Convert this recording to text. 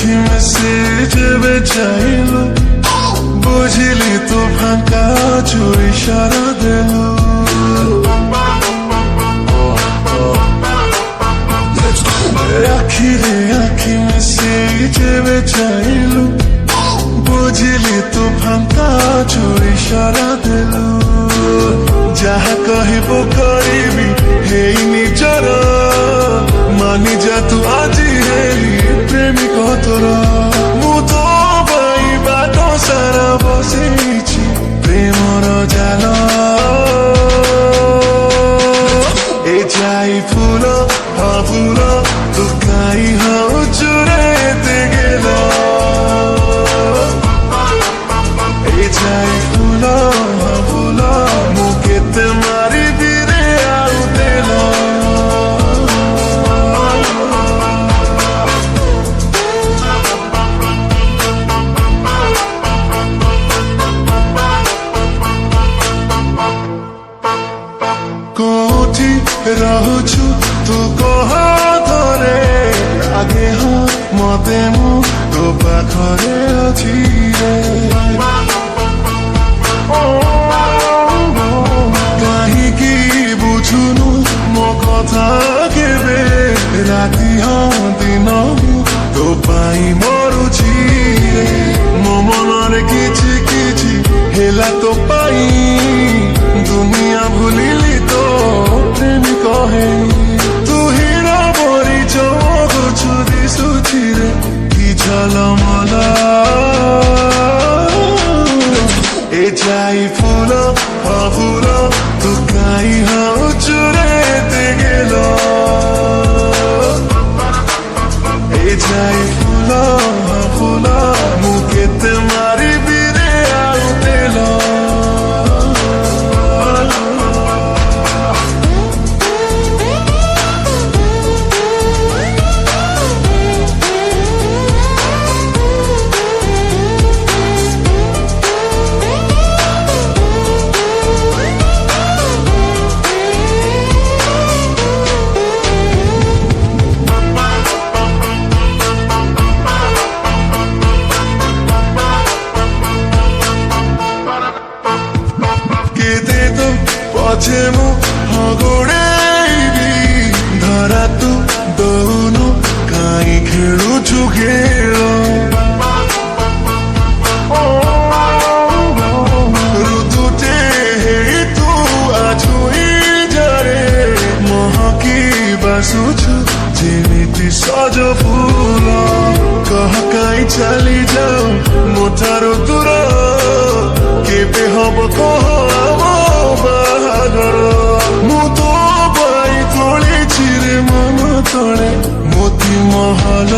আখি মেসেজ বেচাইলু বুঝিলি তো ফাঁকা চুরি সারা দেলু আখিরে আখি মেসেজ বেচাইলু বুঝিলি তো ফাঁকা চুরি সারা দেলু যাহা কহিব করিবি হেই নিজর মানি যা তু আজি হেলি প্রেমিক তোর মু তো পাই বাট সারা বসেছি প্রেমর জাল এ যাই ফুল ফুল তু কাই হউচু রে এতে গেল এ যাই ফুল ফুল মু কেতে মারিবি রে আউ দেল কোঠি রহুছু তু কহ ধরে আগে হ মতে মু তো পাখরে অছি রে কাহিকি বুঝুনু মো কথা কেবে রাতি হ দিন তো পাই মরুছি রে মো মনরে কিছু কিছু হেলা তো পাই দুনিয়া ভুলিলি তো প্রেমিক হে তু হীরা বরি চমকুছু দিশুছি রে কি ঝলমল এ যাই ফুল ফুল তু কাই হউচু রে এতে গেল এ যাই ফুল ফুল মু কেতে মারিবি রে আউ দেল পଛে মু হগুড়েইবি ধরা তু দৌনু কাই খেলুছু খেল ঋতুতে হেই তু আছুই যারে মহকি বাসুছু যেমিতি সজ ফুল কহ কাই চালি যাও মোঠারু দূর কেবে হব কহ বাহাগর মু তো পাই তোলেছি রে মন তଳେ মোতি মহল